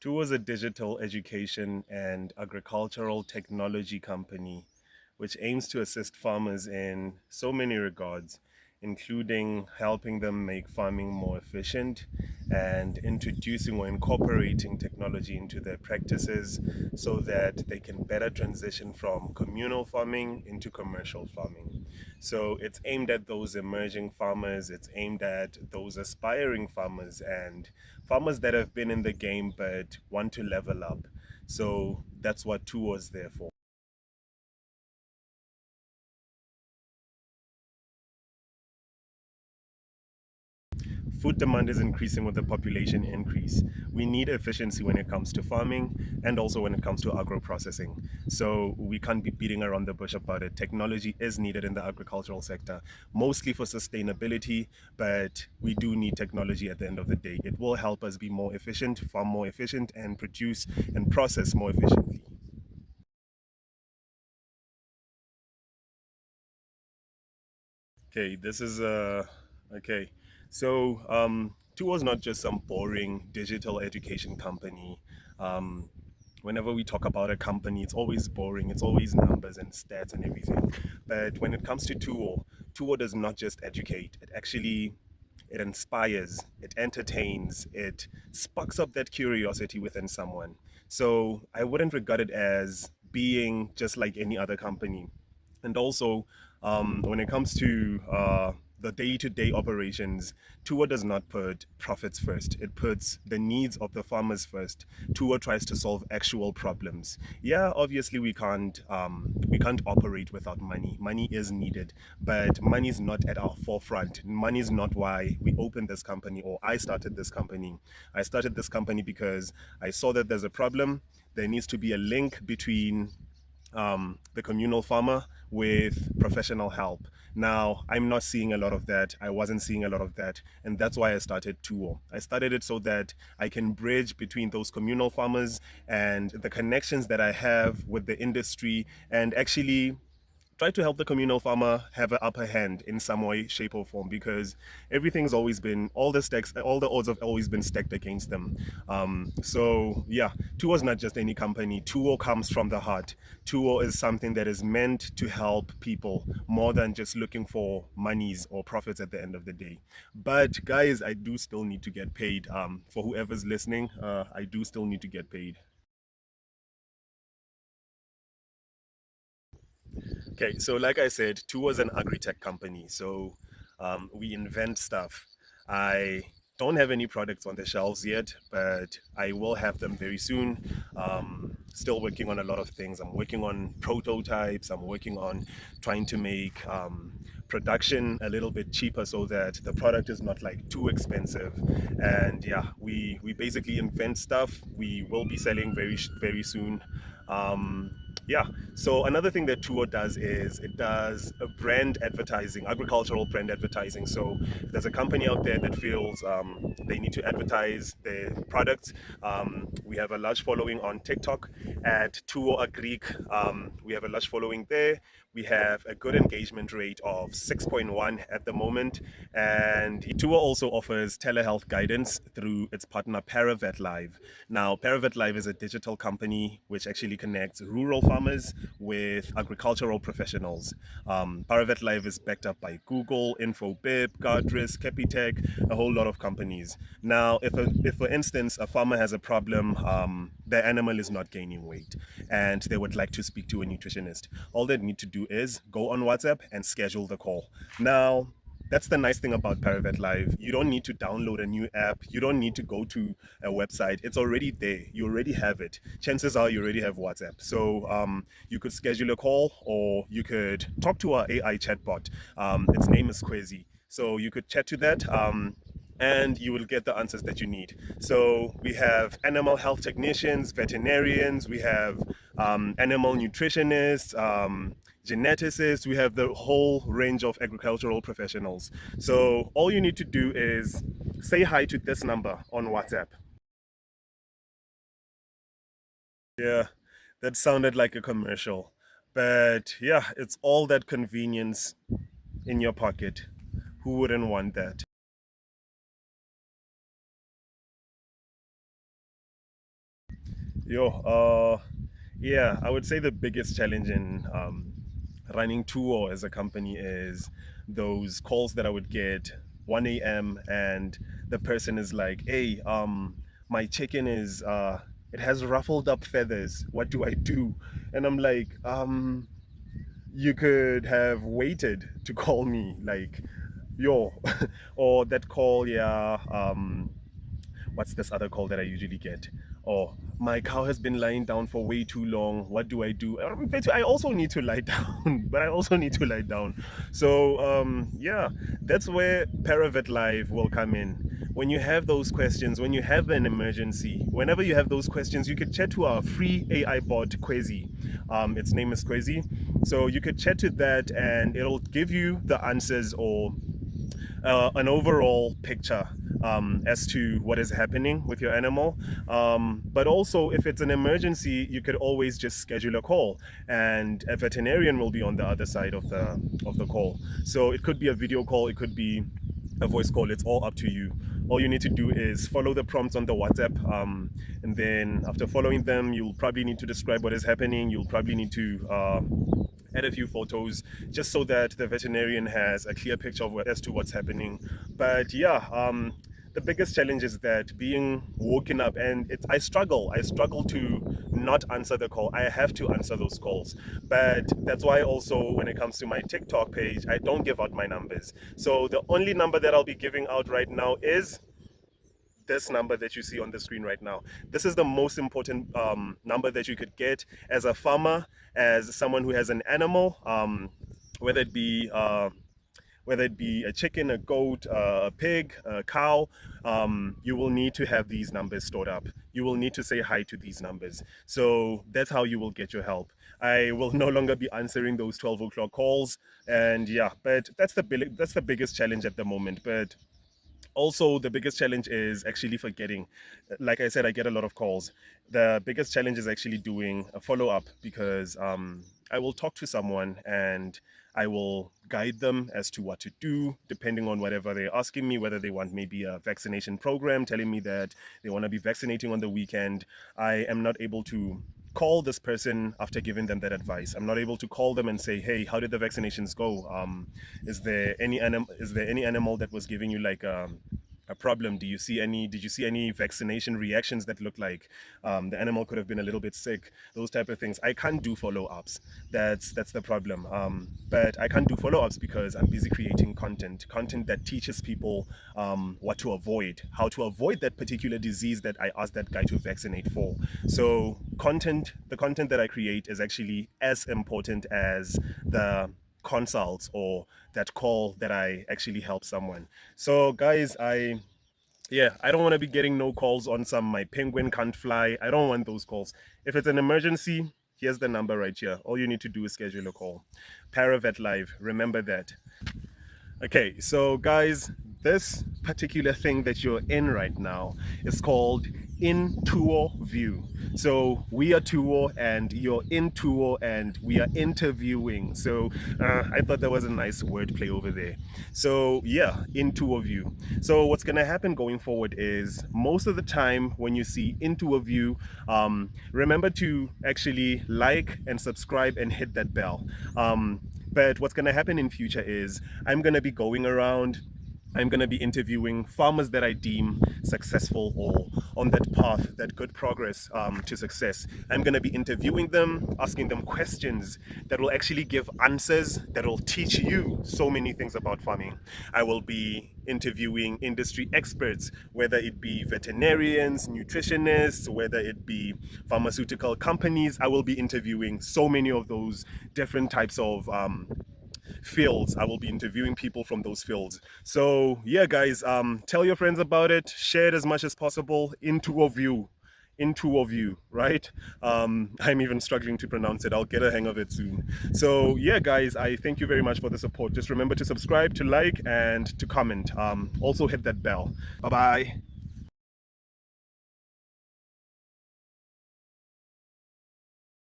Thuo is a digital education and agricultural technology company which aims to assist farmers in so many regards, including helping them make farming more efficient and introducing or incorporating technology into their practices so that they can better transition from communal farming into commercial farming. So it's aimed at those emerging farmers, it's aimed at those aspiring farmers and farmers that have been in the game but want to level up. So that's what Thuo is there for. Food demand is increasing with the population increase. We need efficiency when it comes to farming and also when it comes to agro processing. So we can't be beating around the bush about it. Technology is needed in the agricultural sector, mostly for sustainability, but we do need technology at the end of the day. It will help us be more efficient, farm more efficient, and produce and process more efficiently. Okay, this is okay. So Two was not just some boring digital education company. Um, Whenever we talk about a company, it's always boring. It's always numbers and stats and everything. But when it comes to Tuo does not just educate. It inspires, it entertains, it sparks up that curiosity within someone. So I wouldn't regard it as being just like any other company. And also, when it comes to the day-to-day operations, Tua does not put profits first. It puts the needs of the farmers first. Tua tries to solve actual problems. Yeah, obviously we can't operate without money. Money is needed, but money is not at our forefront. Money is not why we opened this company or I started this company. I started this company because I saw that there's a problem. There needs to be a link between the communal farmer with professional help. Now, I'm not seeing a lot of that. I wasn't seeing a lot of that. And that's why I started Tuo. I started it so that I can bridge between those communal farmers and the connections that I have with the industry and actually try to help the communal farmer have an upper hand in some way, shape, or form because everything's always been all the odds have always been stacked against them. So yeah, Tuo is not just any company. Tuo comes from the heart. Tuo is something that is meant to help people more than just looking for monies or profits at the end of the day. But guys, I do still need to get paid. For whoever's listening, I do still need to get paid. Okay, so like I said, Two was an agri-tech company. So we invent stuff. I don't have any products on the shelves yet, but I will have them very soon. Still working on a lot of things. I'm working on prototypes. I'm working on trying to make production a little bit cheaper so that the product is not like too expensive. And yeah, we basically invent stuff. We will be selling very soon. Um, yeah. So another thing that Tuo does is it does a brand advertising, agricultural brand advertising. So if there's a company out there that feels they need to advertise their products, we have a large following on TikTok at Thuo.agric. We have a large following there. We have a good engagement rate of 6.1 at the moment. And Tuo also offers telehealth guidance through its partner Paravet Live. Now, Paravet Live is a digital company which actually connects rural farmers with agricultural professionals. Paravet Live is backed up by Google, InfoBip, Guardrisk, Capitec, a whole lot of companies. Now, if for instance a farmer has a problem, their animal is not gaining weight, and they would like to speak to a nutritionist, all they need to do is go on WhatsApp and schedule the call. Now, that's the nice thing about Paravet Live. You don't need to download a new app. You don't need to go to a website. It's already there. You already have it. Chances are you already have WhatsApp. So you could schedule a call or you could talk to our AI chatbot. Its name is Quezi. So you could chat to that. And you will get the answers that you need. So we have animal health technicians, veterinarians, we have animal nutritionists, geneticists, we have the whole range of agricultural professionals. So all you need to do is say hi to this number on WhatsApp. Yeah, that sounded like a commercial. But yeah, it's all that convenience in your pocket. Who wouldn't want that? Yo, yeah, I would say the biggest challenge in running Thuo as a company is those calls that I would get 1 a.m. and the person is like, "Hey, my chicken is it has ruffled up feathers. What do I do?" And I'm like, you could have waited to call me, like, yo, or that call, yeah. What's this other call that I usually get? Oh, my cow has been lying down for way too long. What do I do? I also need to lie down, but I also need to lie down. So, yeah, that's where Paravet Live will come in. When you have those questions, when you have an emergency, whenever you have those questions, you could chat to our free AI bot, Quasi. Its name is Quasi. So you could chat to that and it'll give you the answers or an overall picture as to what is happening with your animal. But also, if it's an emergency, you could always just schedule a call, and a veterinarian will be on the other side of the call. So it could be a video call, it could be a voice call. It's all up to you. All you need to do is follow the prompts on the WhatsApp, and then after following them, you'll probably need to describe what is happening. You'll probably need to add a few photos just so that the veterinarian has a clear picture of as to what's happening. But yeah, the biggest challenge is that being woken up, and I struggle to not answer the call. I have to answer those calls. But that's why also when it comes to my TikTok page, I don't give out my numbers. So the only number that I'll be giving out right now is this number that you see on the screen right now. This is the most important number that you could get as a farmer, as someone who has an animal, whether it be whether it be a chicken, a goat, a pig, a cow. You will need to have these numbers stored up. You will need to say hi to these numbers. So that's how you will get your help. I will no longer be answering those 12 o'clock calls, and yeah, but that's the biggest challenge at the moment. But also the biggest challenge is actually forgetting. Like I said, I get a lot of calls. The biggest challenge is actually doing a follow-up, because I will talk to someone and I will guide them as to what to do depending on whatever they're asking me, whether they want maybe a vaccination program, telling me that they want to be vaccinating on the weekend. I am not able to call this person after giving them that advice. I'm not able to call them and say, "Hey, how did the vaccinations go? Is there any animal that was giving you like a problem? Did you see any vaccination reactions that look like the animal could have been a little bit sick?" Those type of things. I can't do follow-ups. That's the problem. But I can't do follow-ups because I'm busy creating content that teaches people what to avoid, how to avoid that particular disease that I asked that guy to vaccinate for. So the content that I create is actually as important as the consults or that call that I actually help someone. So guys, I don't want to be getting no calls on some my penguin can't fly. I don't want those calls. If it's an emergency, here's the number right here. All you need to do is schedule a call. Paravet Live, remember that. Okay, so guys, this particular thing that you're in right now is called in-thuo-view. So we are Thuo and you're in Thuo and we are interviewing. So I thought that was a nice wordplay over there. So yeah, in-thuo-view. So what's gonna happen going forward is most of the time when you see in-thuo-view, remember to actually like and subscribe and hit that bell. But what's going to happen in future is I'm going to be going around. I'm going to be interviewing farmers that I deem successful or on that path, that good progress to success. I'm going to be interviewing them, asking them questions that will actually give answers that will teach you so many things about farming. I will be interviewing industry experts, whether it be veterinarians, nutritionists, whether it be pharmaceutical companies. I will be interviewing so many of those different types of fields. I will be interviewing people from those fields. So yeah, guys, tell your friends about it. Share it as much as possible. in-thuo-view, in-thuo-view, right? I'm even struggling to pronounce it. I'll get a hang of it soon. So yeah, guys, I thank you very much for the support. Just remember to subscribe, to like, and to comment. Also hit that bell. Bye bye.